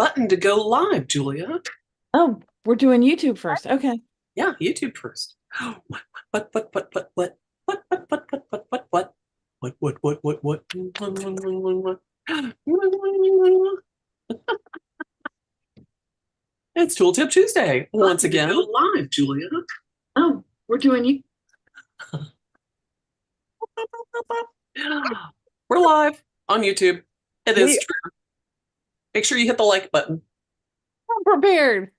button to go live, Julia? Oh, we're doing YouTube first. Okay. Yeah, YouTube first. What, what? It's Tooltip Tuesday once again. Go live, Julia. Oh, we're doing you. We're live on YouTube. It is We true. Make sure you hit the like button. are prepared.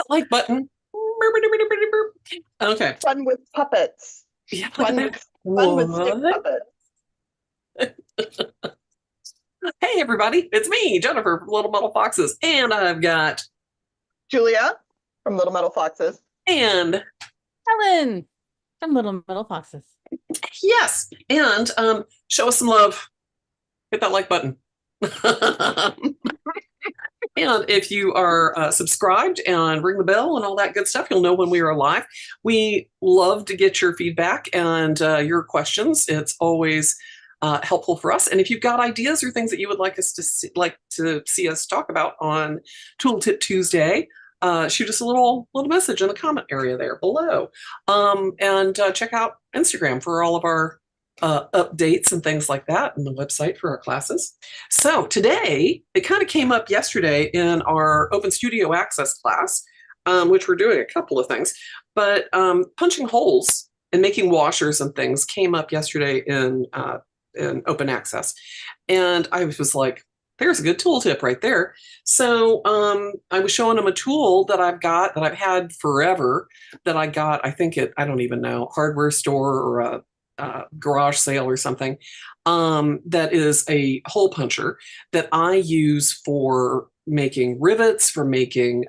Like button. Okay. Fun with puppets. Yeah, Fun with stick puppets. Hey everybody, it's me, Jennifer from Little Metal Foxes, and I've got Julia from Little Metal Foxes. and Helen from Little Metal Foxes. yes, and show us some love. Hit that like button. And if you are subscribed and ring the bell and all that good stuff, you'll know when we are live. We love to get your feedback and your questions. It's always helpful for us. And if you've got ideas or things that you would like us to see us talk about on Tooltip Tuesday, shoot us a little message in the comment area there below. And check out Instagram for all of our updates and things like that, and the website for our classes. So today, it kind of came up yesterday in our Open Studio Access class, which we're doing a couple of things, but punching holes and making washers and things came up yesterday in Open Access. And I was like, there's a good tool tip right there. So I was showing them a tool that I've had forever, that I got, I think I don't even know, hardware store or a garage sale or something, that is a hole puncher that I use for making rivets, for making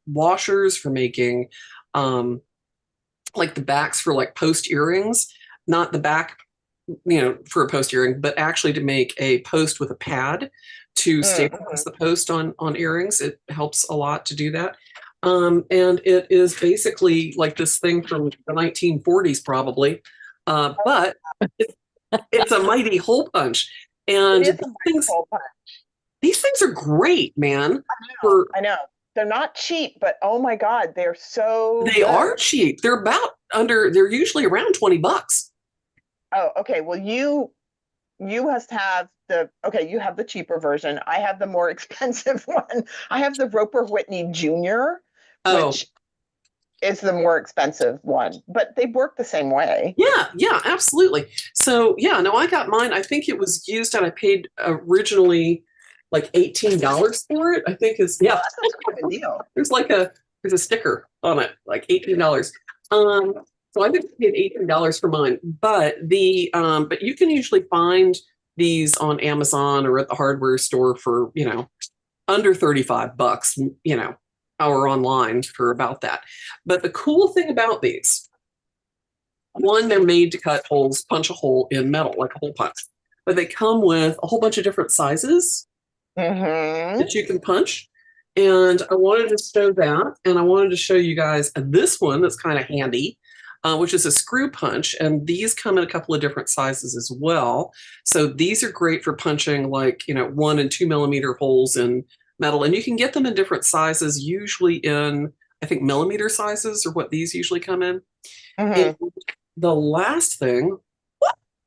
washers, for making like the backs for like post earrings, not the back, for a post earring, but actually to make a post with a pad to stabilize the post on earrings. It helps a lot to do that. And it is basically like this thing from the 1940s probably, but it's a mighty hole punch. And these things are great, man. I know. They're not cheap, but oh my God, they're so They are cheap. They're usually around $20. Oh, okay. Well, you must have you have the cheaper version. I have the more expensive one. I have the Roper Whitney Jr., which is the more expensive one, but they work the same way. Yeah, absolutely. So yeah, no, I got mine. I think it was used and I paid originally like $18 for it. I think that's a good deal. There's a sticker on it, like $18. So I think I paid $18 for mine, but but you can usually find these on Amazon or at the hardware store for, under $35, or online for about that. But the cool thing about these, one, they're made to cut holes, punch a hole in metal, like a hole punch, but they come with a whole bunch of different sizes that you can punch. And I wanted to show that, and I wanted to show you guys this one that's kind of handy, which is a screw punch. And these come in a couple of different sizes as well. So these are great for punching like, 1 and 2 millimeter holes in metal. And you can get them in different sizes, usually in, I think, millimeter sizes are what these usually come in. And the last thing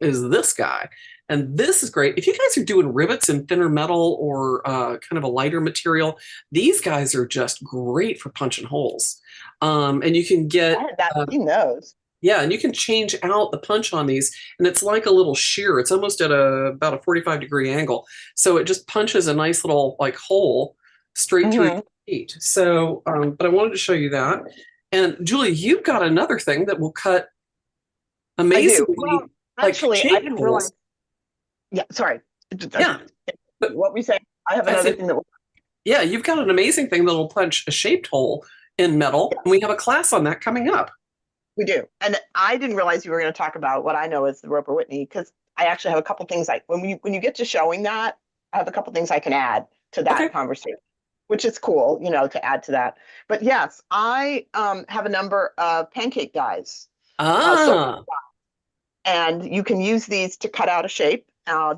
is this guy. And this is great. If you guys are doing rivets in thinner metal or kind of a lighter material, these guys are just great for punching holes. And you can get those. Yeah, and you can change out the punch on these, and it's like a little shear. It's almost at about a 45-degree angle. So it just punches a nice little like hole straight through the feet. So, but I wanted to show you that. And Julie, you've got another thing that will cut amazingly. Well, actually, I didn't realize. Yeah, sorry. Yeah. But what we say, I have another thing that will. Yeah, you've got an amazing thing that'll punch a shaped hole in metal. And we have a class on that coming up. We do. And I didn't realize you were going to talk about what I know as the Roper Whitney, because I actually have a couple things when you get to showing that, I have a couple things I can add to that conversation, which is cool, to add to that. But yes, I have a number of pancake dies. And you can use these to cut out a shape.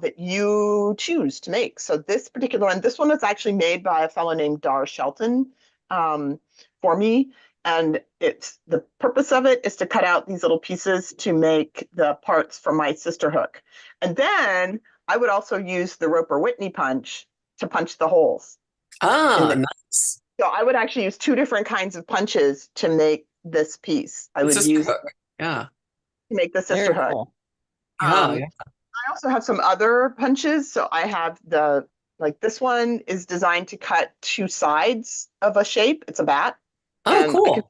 that you choose to make. So this particular one, this one is actually made by a fellow named Dar Shelton for me. And it's the purpose of it is to cut out these little pieces to make the parts for my sister hook. And then I would also use the Roper Whitney punch to punch the holes. Nice. So I would actually use two different kinds of punches to make this piece. I would use hook. Yeah. To make the sister hook. Cool. Yeah. I also have some other punches. So I have like this one is designed to cut two sides of a shape. It's a bat. Oh, and cool. I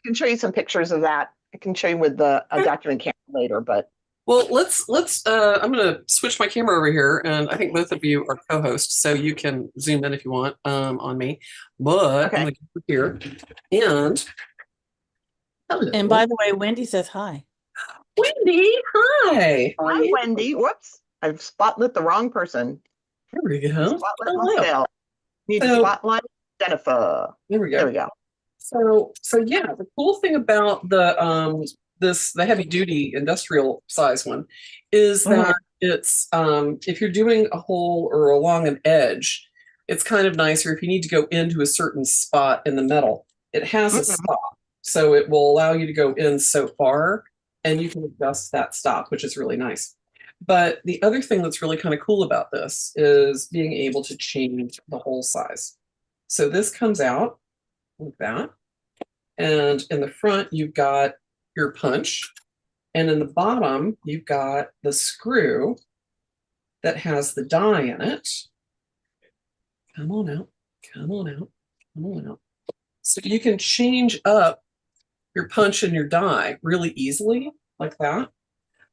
can show you some pictures of that. I can show you with a document camera later, but. Well, let's I'm going to switch my camera over here, and I think both of you are co-hosts, so you can zoom in if you want on me. But Okay. I'm going to go here, and hello. And by the way, Wendy says hi. Wendy, hi. Hi, Wendy. Whoops. I've spotlit the wrong person. There we go. Spotlight Hello. myself. Need to So- spotlight Jennifer. There we go. There we go. So yeah, the cool thing about the heavy duty industrial size one is that it's if you're doing a hole or along an edge, it's kind of nice, or if you need to go into a certain spot in the metal, it has a stop. So it will allow you to go in so far, and you can adjust that stop, which is really nice. But the other thing that's really kind of cool about this is being able to change the hole size. So this comes out like that. And in the front, you've got your punch. And in the bottom, you've got the screw that has the die in it. Come on out, come on out, come on out. So you can change up your punch and your die really easily, like that.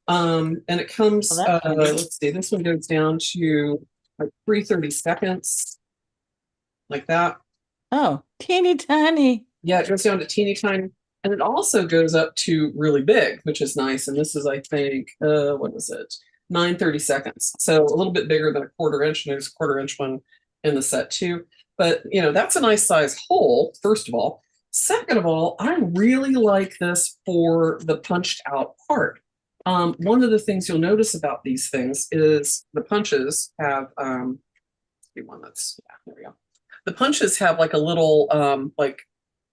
And it comes, Well, that's handy. let's see, this one goes down to like 3/32, like that. Oh, teeny tiny. Yeah, it goes down to teeny tiny. And it also goes up to really big, which is nice. And this is, I think, what is it? 9/32. So a little bit bigger than a 1/4 inch. And there's a 1/4 inch one in the set too. But, you know, that's a nice size hole, first of all. Second of all, I really like this for the punched out part. One of the things you'll notice about these things is the punches have, one that's, yeah, there we go. The punches have like a little, like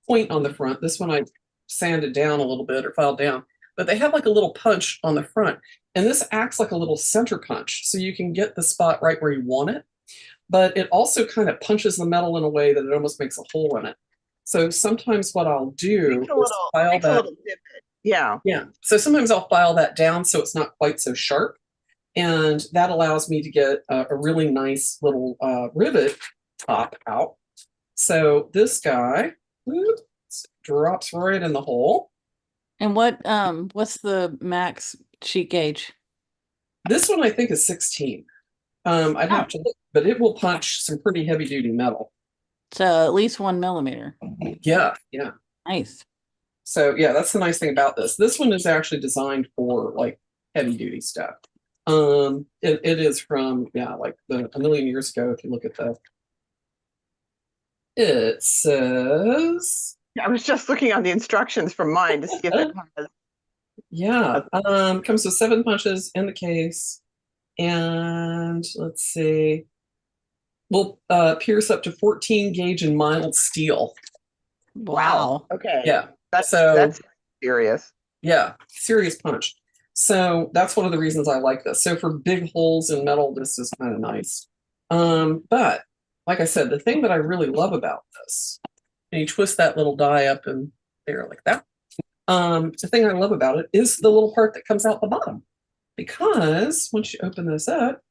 point on the front. This one I sanded down a little bit or filed down, but they have like a little punch on the front, and this acts like a little center punch, so you can get the spot right where you want it, but it also kind of punches the metal in a way that it almost makes a hole in it. So sometimes what I'll do Makes a is file makes a that. little divot. Yeah. Yeah, so sometimes I'll file that down so it's not quite so sharp, and that allows me to get a really nice little rivet top out. So this guy, whoop, drops right in the hole. And what's the max sheet gauge? This one I think is 16. I'd have to look, but it will punch some pretty heavy duty metal. So at least 1 millimeter. Yeah, yeah. Nice. So yeah, that's the nice thing about this. This one is actually designed for like heavy duty stuff. It is from, yeah, like a million years ago. If you look at it says, I was just looking on the instructions from mine to see if it has. yeah, comes with 7 punches in the case, and let's see, will pierce up to 14 gauge in mild steel. Wow. Okay. Yeah, That's serious. yeah, serious punch. So that's one of the reasons I like this. So for big holes in metal, this is kind of nice. But like I said, the thing that I really love about this, and you twist that little die up in there like that. The thing I love about it is the little part that comes out the bottom, because once you open this up,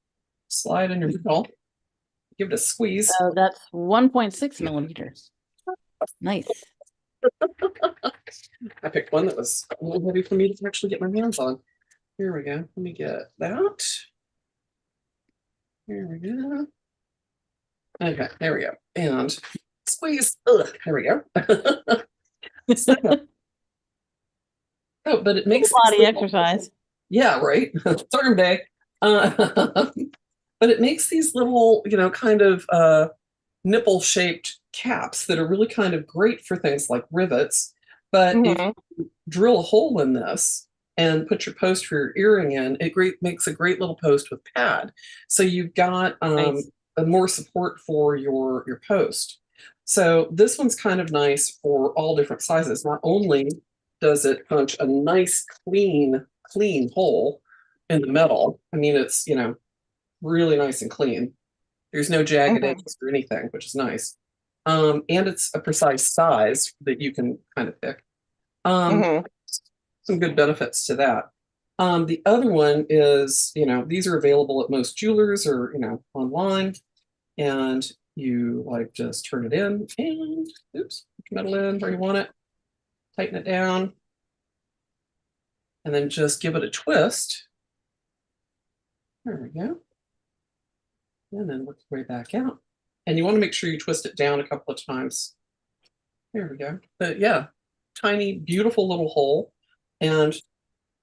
slide in your middle, give it a squeeze. So that's 1.6 millimeters. Nice. I picked one that was a little heavy for me to actually get my hands on. Here we go. Let me get that. Here we go. Okay, there we go. And squeeze. Ugh, there we go. So, oh, but it makes Body exercise. Yeah, right. It's arm day. But it makes these little, you know, kind of nipple shaped caps that are really kind of great for things like rivets. But if you drill a hole in this, and put your post for your earring in, it makes a great little post with pad. So you've got Nice. a more support for your post. So this one's kind of nice for all different sizes. Not only does it punch a nice clean hole in the metal. I mean, it's, really nice and clean. There's no jagged Mhm. edges or anything, which is nice. And it's a precise size that you can kind of pick. Um, Mhm. some good benefits to that. The other one is, these are available at most jewelers or, online, and you like just turn it in and oops, put your metal in where you want it, tighten it down, and then just give it a twist. There we go. And then work your way back out. And you want to make sure you twist it down a couple of times. There we go. But yeah, tiny, beautiful little hole. And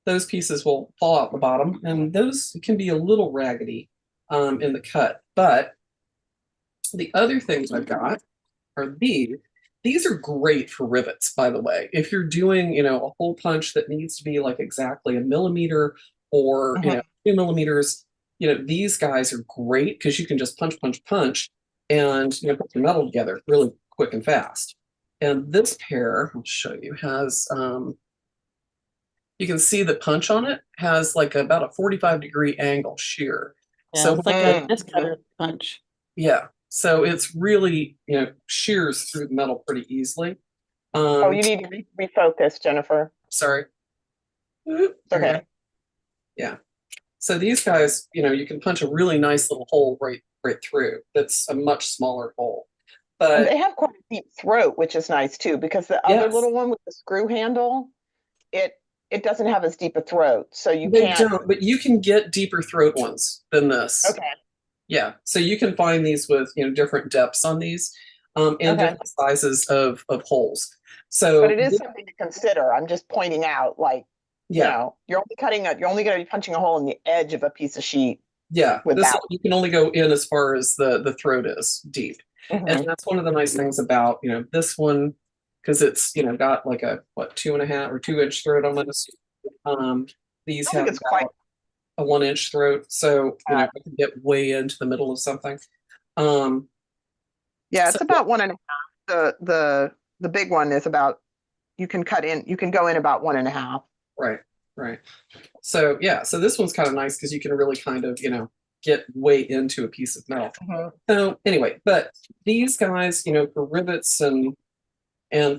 those pieces will fall out the bottom. And those can be a little raggedy in the cut. But the other things I've got are these. These are great for rivets, by the way. If you're doing, a hole punch that needs to be like exactly a millimeter or, Mhm. 2 millimeters, these guys are great because you can just punch, punch, punch and, put your metal together really quick and fast. And this pair, I'll show you, has, you can see the punch on it has like about a 45-degree angle shear. Yeah, So, it's like a Mhm. disc cutter punch. yeah, so it's really, shears through the metal pretty easily. Oh, you need to refocus, Jennifer. Sorry. It's There you okay. go. Yeah. So these guys, you can punch a really nice little hole right through. That's a much smaller hole. And But they have quite a deep throat, which is nice too, because the other yes, little one with the screw handle, it it doesn't have as deep a throat, so you they can't. don't, but you can get deeper throat ones than this. Okay. Yeah. So you can find these with, different depths on these, and Okay. different sizes of holes. But So it is something to consider. I'm just pointing out, like, yeah, you're only going to be punching a hole in the edge of a piece of sheet yeah. with This that one, you can only go in as far as the throat is deep. one. And that's one of the nice things about, this one, because it's, got like a what, 2.5 or 2 inch throat on this. Um, these I don't have think it's quite about a 1 inch throat. So, that. I can get way into the middle of something. Um, Yeah, so it's about 1.5. The big one is about, you can go in about 1.5. right, right. So yeah, so this one's kind of nice because you can really kind of, get way into a piece of metal. Mhm. So anyway, but these guys, for rivets and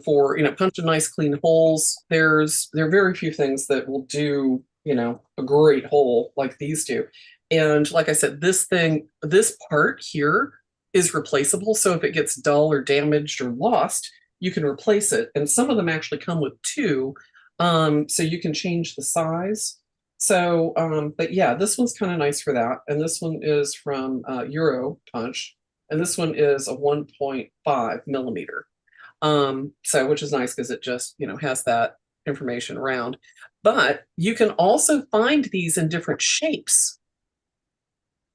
for, punching nice clean holes, there are very few things that will do, a great hole like these do. And like I said, this part here is replaceable. So if it gets dull or damaged or lost, you can replace it. And some of them actually come with two. So you can change the size. So, but yeah, this one's kind of nice for that. And this one is from Euro Punch. And this one is a 1.5 millimeter. So which is nice because it just, has that information around. But you can also find these in different shapes.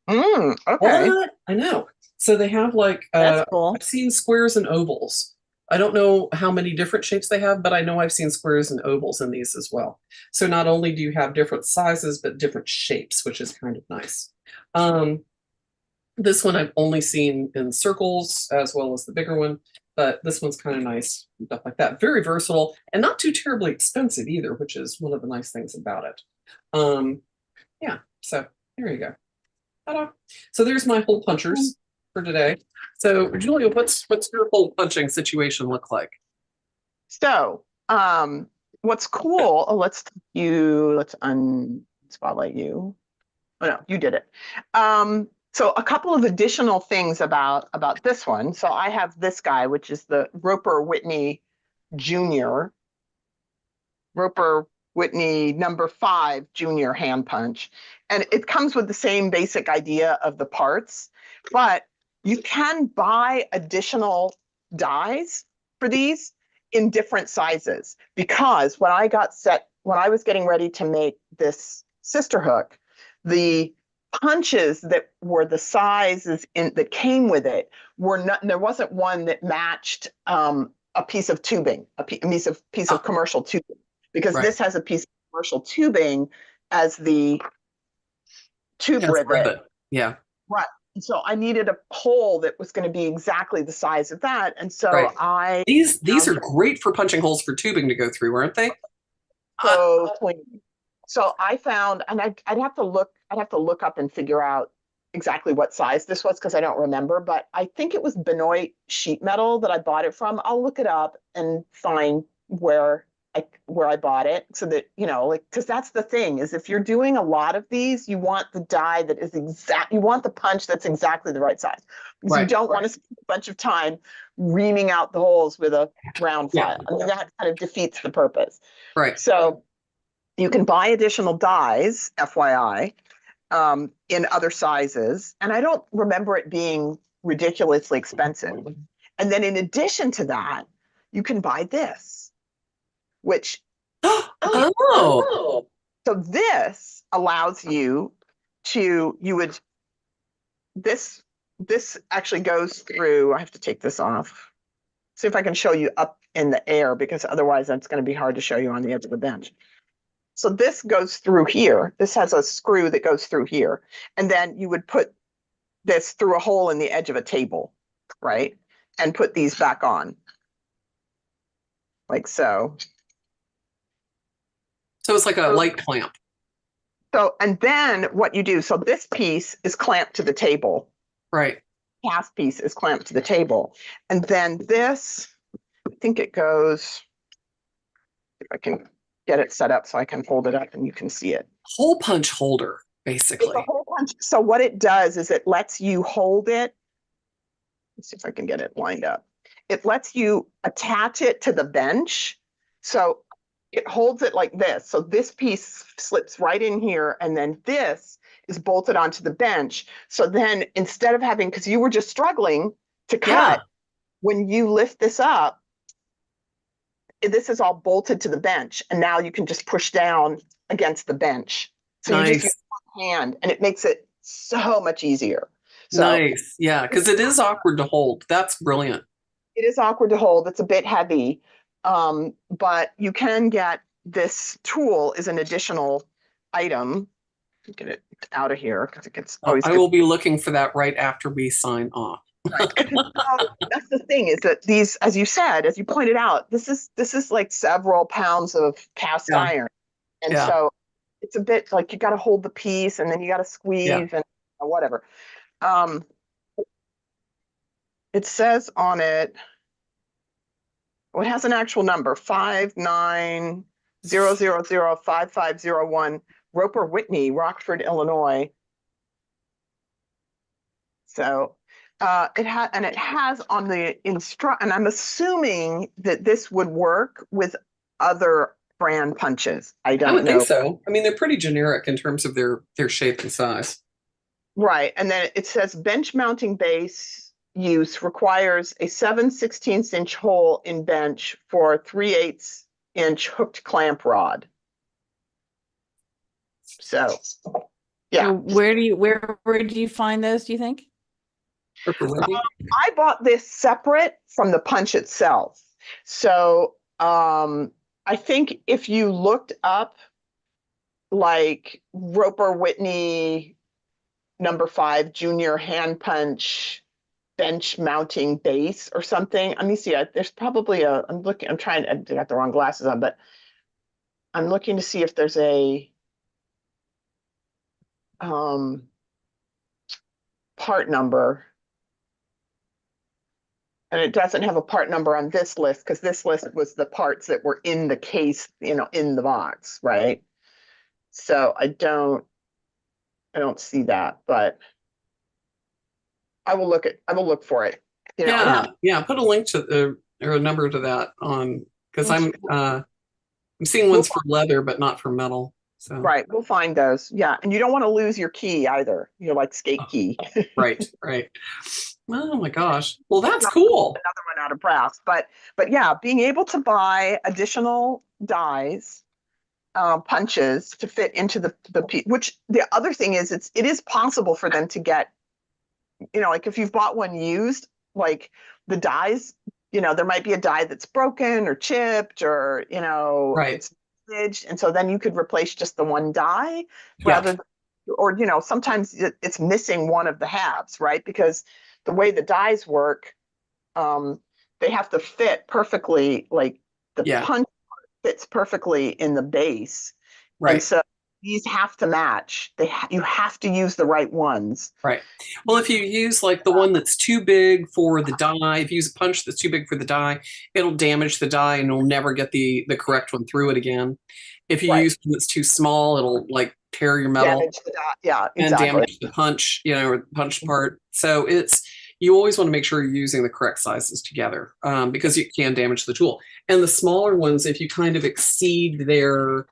Okay. What? I know. So they have like That's cool. I've seen squares and ovals. I don't know how many different shapes they have, but I know I've seen squares and ovals in these as well. So not only do you have different sizes, but different shapes, which is kind of nice. Um, this one I've only seen in circles as well as the bigger one, but this one's kind of nice, stuff like that. Very versatile and not too terribly expensive either, which is one of the nice things about it. Yeah, so there you go. Ta-da. So there's my hole punchers for today. So Julia, what's your hole punching situation look like? So, what's cool, let's unspotlight you. Oh no, you did it. So a couple of additional things about this one. So I have this guy, which is the Roper Whitney Junior, Roper Whitney #5 Junior hand punch. And it comes with the same basic idea of the parts, but you can buy additional dies for these in different sizes, because when I was getting ready to make this sister hook, the punches that were the sizes that came with it were not, there wasn't one that matched a piece of tubing, a piece of commercial tubing, because Right. this has a piece of commercial tubing as the tube That's rivet. Yeah. Right. And so I needed a hole that was going to be exactly the size of that. And so Right. I These are great for punching holes for tubing to go through, aren't they? so clean. So I found, and I'd have to look up and figure out exactly what size this was because I don't remember, but I think it was Benoit sheet metal that I bought it from. I'll look it up and find where I bought it so that, like, because that's the thing is if you're doing a lot of these, you want the die that is you want the punch that's exactly the right size because you don't want to spend a bunch of time reaming out the holes with a round file. I mean, that kind of defeats the purpose. Right. So you can buy additional dies, FYI, in other sizes. And I don't remember it being ridiculously expensive. And then in addition to that, you can buy this, which, Oh, so this allows you to, this actually goes through, I have to take this off. See if I can show you up in the air because otherwise that's going to be hard to show you on the edge of the bench. So this goes through here. This has a screw that goes through here. And then you would put this through a hole in the edge of a table, right? And put these back on. Like so. so it's like a light clamp. So, and then what you do, so this piece is clamped to the table. Right. Half piece is clamped to the table. And then this, I think it goes, if I can get it set up so I can hold it up and you can see it. Hole punch holder, basically. It's a hole punch. So what it does is it lets you hold it. Let's see if I can get it lined up. It lets you attach it to the bench. So it holds it like this. So this piece slips right in here. And then this is bolted onto the bench. So then instead of having, because you were just struggling to cut, when you lift this up, this is all bolted to the bench. And now you can just push down against the bench. So you just use one hand and it makes it so much easier. So, nice. Yeah, because it is awkward to hold. That's brilliant. It is awkward to hold. It's a bit heavy. But you can get this tool is an additional item. Get it out of here because it gets always. I will be looking for that right after we sign off. Right. That's the thing is that these, as you said, as you pointed out, this is like several pounds of cast iron, and so it's a bit like you got to hold the piece and then you got to squeeze and whatever. It says on it. It has an actual number, 5900005501, Roper Whitney, Rockford, Illinois. So it has on the and I'm assuming that this would work with other brand punches. I don't know. think so. I mean, they're pretty generic in terms of their shape and size. Right. And then it says bench mounting base use requires a 7/16 inch hole in bench for 3/8 inch hooked clamp rod. So, yeah. So where do you find those, do you think? I bought this separate from the punch itself. So, I think if you looked up like Roper Whitney #5 junior hand punch bench mounting base or something. Let me see. There's probably I got the wrong glasses on, but I'm looking to see if there's a part number. And it doesn't have a part number on this list because this list was the parts that were in the case, in the box, right? So I don't see that, but I will look for it. Yeah. Put a link to or a number to that on because I'm seeing ones for leather, but not for metal. So right, we'll find those. Yeah, and you don't want to lose your key either. Like skate key. Right. Oh my gosh. Well, that's cool. Another one out of brass, but yeah, being able to buy additional dies, punches to fit into the piece. Which the other thing is, it is possible for them to get. Like if you've bought one used, like the dies, there might be a die that's broken or chipped or, right. damaged, and so then you could replace just the one die Yeah. rather than, or sometimes it's missing one of the halves, right? Because the way the dies work, they have to fit perfectly, like the Yeah. punch fits perfectly in the base. And Right. so these have to match. You have to use the right ones. Right. Well, if you use like the one that's too big for the die, if you use a punch that's too big for the die, it'll damage the die and you'll never get the correct one through it again. If you Right. use one that's too small, it'll like tear your metal Damage the die. Yeah, and exactly. damage the punch, or the punch part. So you always want to make sure you're using the correct sizes together, because you can damage the tool. And the smaller ones, if you kind of exceed their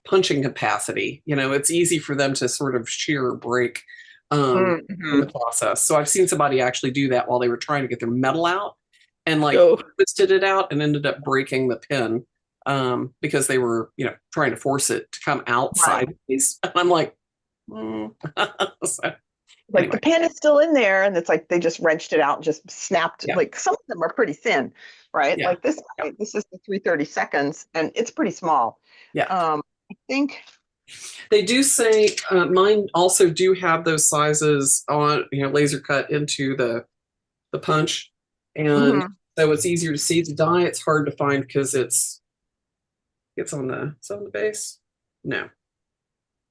punching capacity, it's easy for them to sort of shear or break in the process. So I've seen somebody actually do that while they were trying to get their metal out and like twisted it out and ended up breaking the pin, because they were, trying to force it to come out sideways. And I'm like, so, like the pin is still in there, and it's like they just wrenched it out and just snapped. Yeah. Like some of them are pretty thin, right? Yeah. Like this is the 3/32, and it's pretty small. Yeah. I think they do say mine also do have those sizes on, laser cut into the punch, and so it's easier to see the die. It's hard to find because it's on the base. No,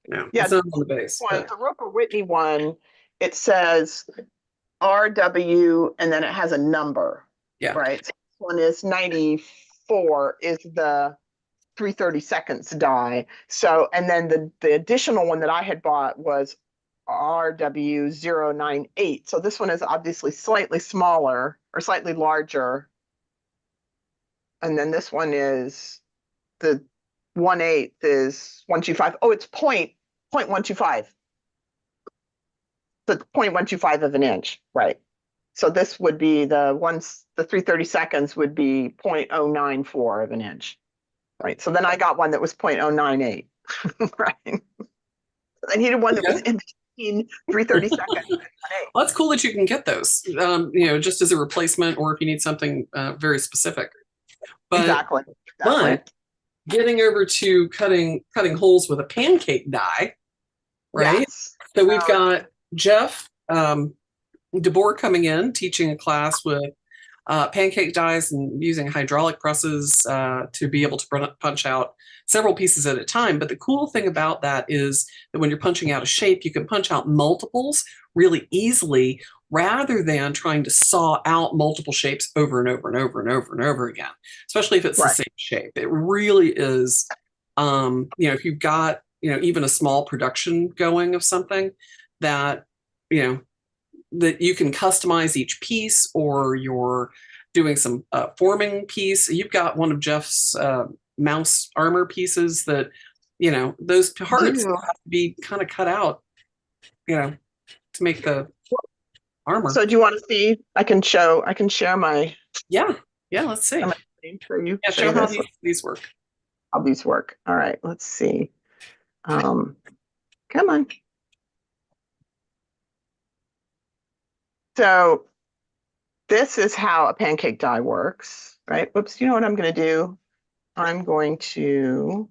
yeah, it's not on the base. the Roper Whitney one, it says RW and then it has a number. Yeah. Right. So this one is 94 is the 3/32 die. So, and then the additional one that I had bought was RW098. So this one is obviously slightly smaller or slightly larger. And then this one is the 1/8 is 125. Oh, it's 0.125. The 0.125 of an inch, right? So this would be the 3/32 would be 0.094 of an inch, right? So then I got one that was 0.098, right? I needed one that was in between 3/32. Well, that's cool that you can get those, just as a replacement, or if you need something very specific. But, exactly. But getting over to cutting holes with a pancake die, right? Yes. So we've got Jeff DeBoer coming in, teaching a class with pancake dies and using hydraulic presses to be able to punch out several pieces at a time. But the cool thing about that is that when you're punching out a shape, you can punch out multiples really easily rather than trying to saw out multiple shapes over and over and over and over and over again, especially if it's the same shape. It really is, if you've got, even a small production going of something that, that you can customize each piece, or you're doing some forming piece. You've got one of Jeff's mouse armor pieces that, those parts have to be kind of cut out, to make the armor. So do you want to see? I can share my. Yeah. Let's see. For you. Yeah, show how these work. How these work. All right. Let's see. Come on. So this is how a pancake die works, right? Whoops. You know what I'm going to do? I'm going to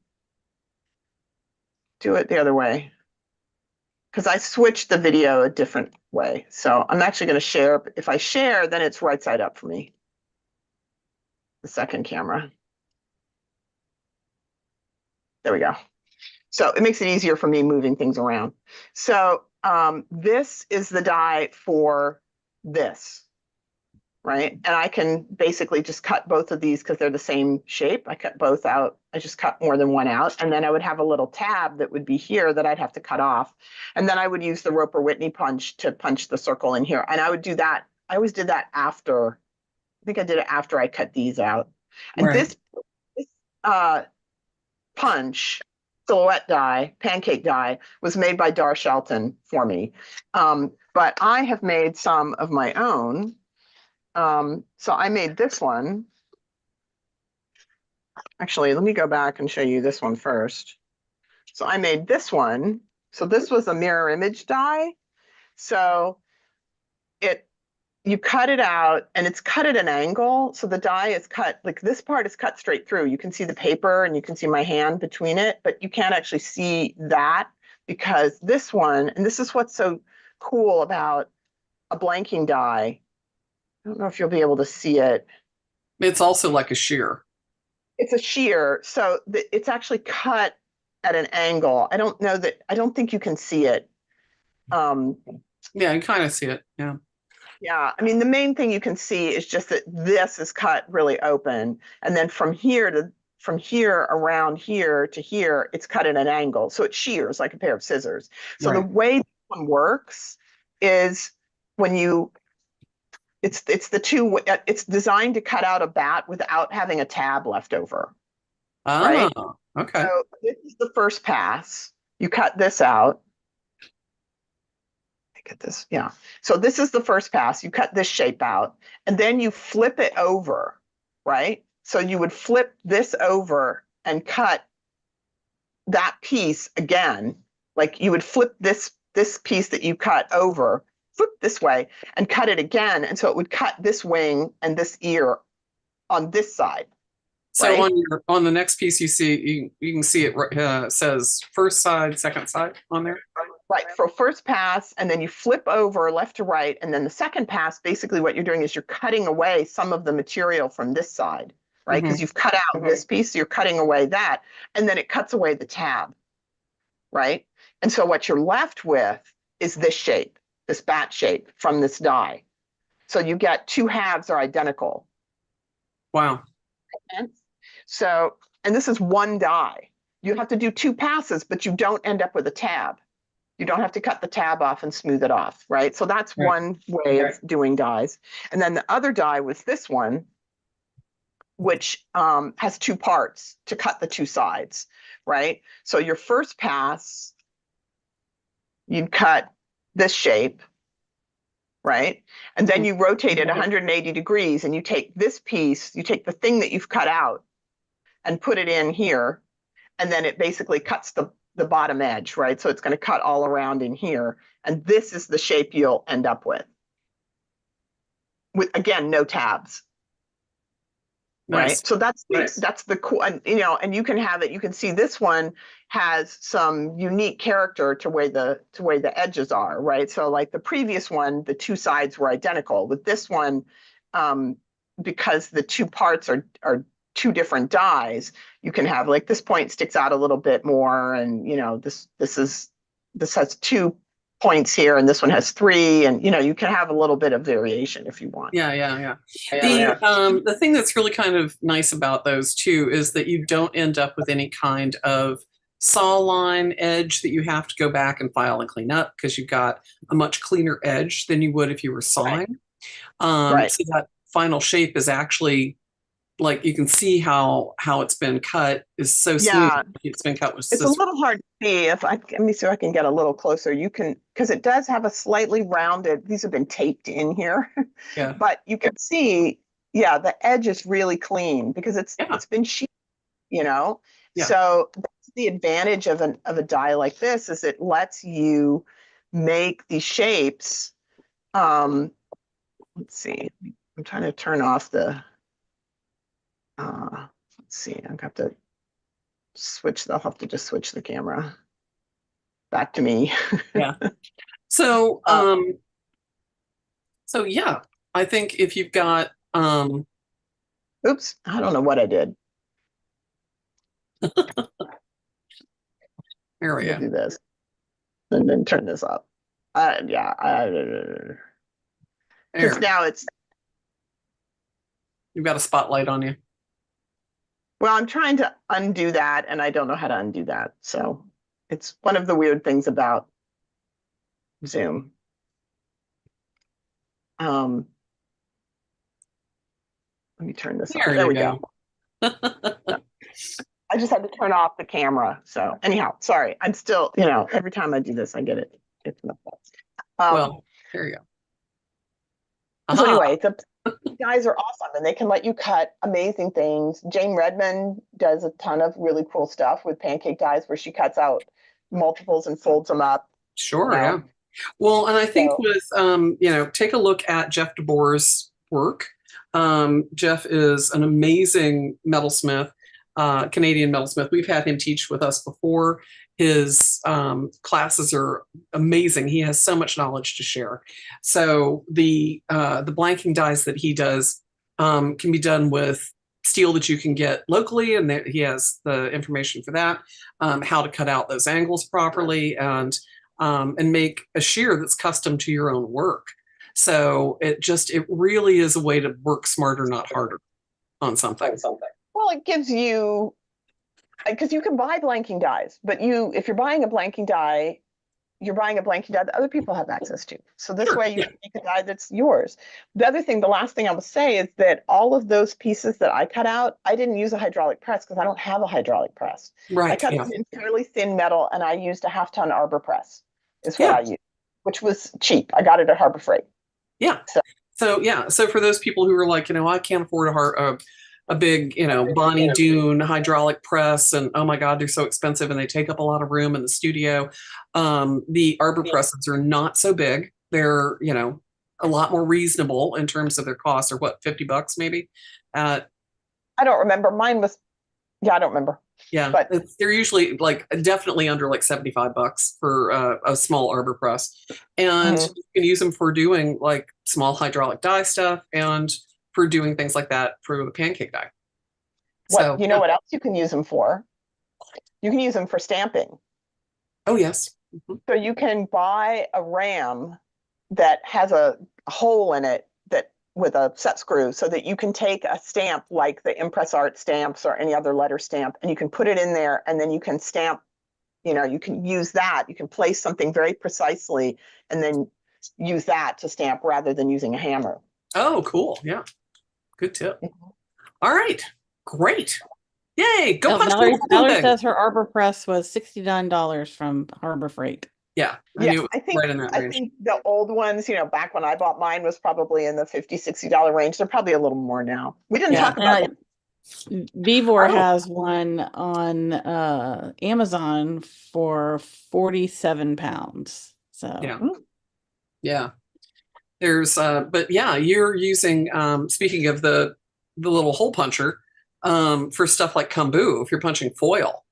do it the other way, because I switched the video a different way. So I'm actually going to share. If I share, then it's right side up for me. The second camera. There we go. So it makes it easier for me moving things around. So this is the die for this, right? And I can basically just cut both of these because they're the same shape. I cut both out. I just cut more than one out. And then I would have a little tab that would be here that I'd have to cut off. And then I would use the Roper Whitney punch to punch the circle in here. And I would do that. I always did that after. I think I did it after I cut these out. And this punch, silhouette die, pancake die, was made by Dar Shelton for me. But I have made some of my own. So I made this one. Actually, let me go back and show you this one first. So I made this one. So this was a mirror image die. So you cut it out and it's cut at an angle. So the die is cut, like this part is cut straight through. You can see the paper and you can see my hand between it, but you can't actually see that because this one, and this is what's so cool about a blanking die. I don't know if you'll be able to see it. It's also like a shear. It's a shear. So it's actually cut at an angle. I don't think you can see it. Yeah, you kind of see it. Yeah. Yeah, I mean, the main thing you can see is just that this is cut really open. And then from here around here to here, it's cut at an angle. So it shears like a pair of scissors. So the Right. way this one works is when it's designed to cut out a bat without having a tab left over. Ah, Right? okay. So this is the first pass. You cut this out. Get this, yeah. So this is the first pass. You cut this shape out, and then you flip it over, right? So you would flip this over and cut that piece again. Like you would flip this piece that you cut over, flip this way, and cut it again. And so it would cut this wing and this ear on this side. So right? on the next piece you see, you can see it says first side, second side on there. Right, for first pass, and then you flip over left to right, and then the second pass, basically what you're doing is you're cutting away some of the material from this side, right? Because you've cut out this piece, so you're cutting away that, and then it cuts away the tab, right? And so what you're left with is this shape, this bat shape from this die. So you get two halves are identical. Wow. So, and this is one die. You have to do two passes, but you don't end up with a tab. You don't have to cut the tab off and smooth it off, right? So that's Right. one way of doing dies. And then the other die was this one, which has two parts to cut the two sides, right? So your first pass, you'd cut this shape, right? And then you rotate it 180 degrees and you take this piece, you take the thing that you've cut out and put it in here, and then it basically cuts the bottom edge, right? So it's going to cut all around in here. And this is the shape you'll end up with. With, again, no tabs. Nice. Right. So that's the cool, and and you can have it, you can see this one has some unique character to way the edges are, right? So like the previous one, the two sides were identical. With this one, because the two parts are two different dies, you can have like this point sticks out a little bit more, and this has 2 points here and this one has 3, and you can have a little bit of variation if you want. Yeah. The thing that's really kind of nice about those too is that you don't end up with any kind of saw line edge that you have to go back and file and clean up, because you've got a much cleaner edge than you would if you were sawing. Right. So that final shape is actually, like, you can see how it's been cut is so smooth. Yeah. It's been cut with It's a little hard to see. Let me see if I can get a little closer. You can, because it does have a slightly rounded, these have been taped in here. Yeah. But you can see, the edge is really clean because it's been sheet, Yeah. So that's the advantage of a die like this, is it lets you make these shapes. Let's see. I'm trying to turn off the let's see, I've got to I'll have to just switch the camera back to me. Yeah. So, yeah, I think if you've got, oops, I don't know what I did. There we go. Do this and then turn this up. Because now You've got a spotlight on you. well, I'm trying to undo that and I don't know how to undo that. So it's one of the weird things about Zoom. Let me turn this off. There we go. I just had to turn off the camera. So anyhow, sorry. I'm still, every time I do this, I get it. It's Well, there you go. So anyway, the guys are awesome and they can let you cut amazing things. Jane Redmond does a ton of really cool stuff with pancake dies where she cuts out multiples and folds them up. Sure, yeah. Well, and I think So with take a look at Jeff DeBoer's work. Jeff is an amazing metalsmith, Canadian metalsmith. We've had him teach with us before. His classes are amazing. He has so much knowledge to share. So the blanking dies that he does can be done with steel that you can get locally, and he has the information for that, how to cut out those angles properly, and make a shear that's custom to your own work. So it really is a way to work smarter, not harder on something. well, it gives you, because you can buy blanking dies, but if you're buying a blanking die, you're buying a blanking die that other people have access to. So this Sure, way you yeah. can make a die that's yours. The last thing I will say is that all of those pieces that I cut out, I didn't use a hydraulic press because I don't have a hydraulic press. I Right. cut Yeah. them in fairly thin metal, and I used a 1/2 ton arbor press is what Yeah. I used, which was cheap. I got it at Harbor Freight. Yeah. So for those people who are like, I can't afford a big, Bonnie Doon hydraulic press, and oh my God, they're so expensive and they take up a lot of room in the studio. The arbor presses are not so big. They're, a lot more reasonable in terms of their cost, or what, $50 maybe? Uh, I don't remember. I don't remember. yeah, But they're usually like definitely under like $75 for a small arbor press, and Mhm. you can use them for doing like small hydraulic die stuff, and for doing things like that for the pancake die. So, what else you can use them for? You can use them for stamping. oh yes. Mhm. So you can buy a ram that has a hole in it that with a set screw, so that you can take a stamp like the Impress Art stamps or any other letter stamp, and you can put it in there, and then you can stamp. You can use that. You can place something very precisely, and then use that to stamp rather than using a hammer. Oh, cool. Yeah. Good tip. Mhm. All right. Great. Yay. Go Oh, punch Valerie, the Valerie thing. says her arbor press was $69 from Harbor Freight. Yeah. I Yeah, knew it was right in that I range. think the old ones, back when I bought mine, was probably in the $50-$60 range. They're probably a little more now. We didn't Yeah. talk about them. Vevor Oh, has one on Amazon for 47 pounds. So yeah. Yeah. There's but yeah, you're using speaking of the little hole puncher for stuff like kombu if you're punching foil.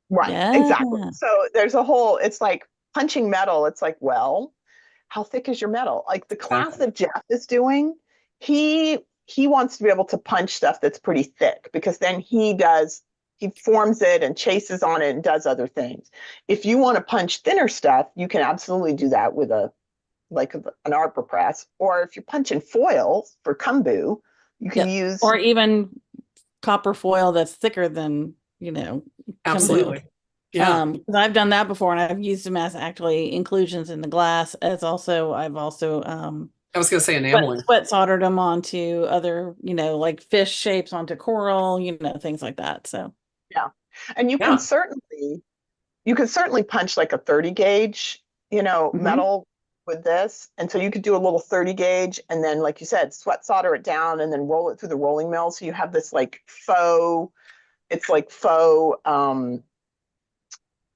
Right, yeah. exactly. So there's it's like punching metal. It's like, well, how thick is your metal? Like the class Exactly. that Jeff is doing, he wants to be able to punch stuff that's pretty thick, because then he forms it and chases on it and does other things. If you want to punch thinner stuff, you can absolutely do that with an arbor press. Or if you're punching foil for kombu, you can Yep. use. Or even copper foil that's thicker than, kombu. Absolutely. Yeah. 'Cause I've done that before, and I've used them as actually inclusions in the glass. I've also I was gonna say enameling. sweat soldered them onto other, like fish shapes onto coral, things like that. So Yeah, and Yeah. you can certainly punch like a 30 gauge, Mhm. metal with this. And so you could do a little 30 gauge, and then, like you said, sweat solder it down and then roll it through the rolling mill. So you have this like it's like faux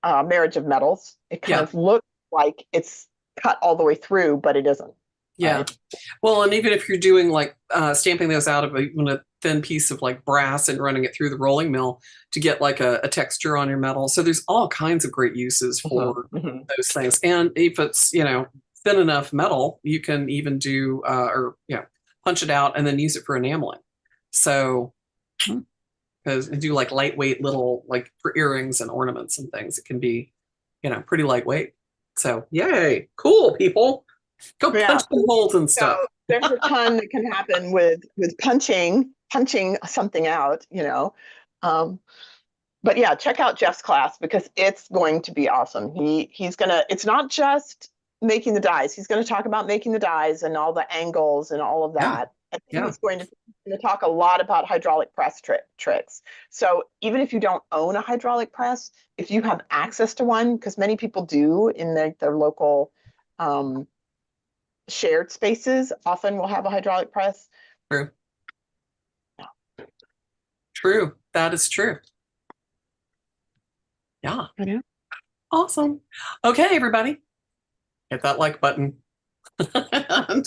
marriage of metals. It kind Yeah. of looks like it's cut all the way through, but it isn't. Yeah. Right? Well, and even if you're doing like stamping those out of even a thin piece of like brass and running it through the rolling mill to get like a texture on your metal. So there's all kinds of great uses for Mhm. those things. And if it's, thin enough metal, you can even do punch it out and then use it for enameling. So Hmm. because do like lightweight little like for earrings and ornaments and things, it can be, pretty lightweight. So yay, cool people. Go Yeah. punch some holes and So stuff. there's a ton that can happen with punching something out, But yeah, check out Jeff's class, because it's going to be awesome. It's not just making the dies. He's going to talk about making the dies and all the angles and all of Yeah. that. And then Yeah. he's going to talk a lot about hydraulic press tricks. So even if you don't own a hydraulic press, if you have access to one, because many people do in their local shared spaces, often will have a hydraulic press. True. True. That is true. Yeah. I know. Awesome. Okay, everybody. hit that like button, and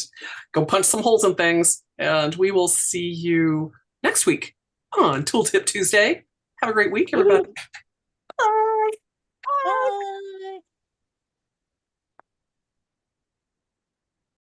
go punch some holes in things. And we will see you next week on Tooltip Tuesday. Have a great week, everybody.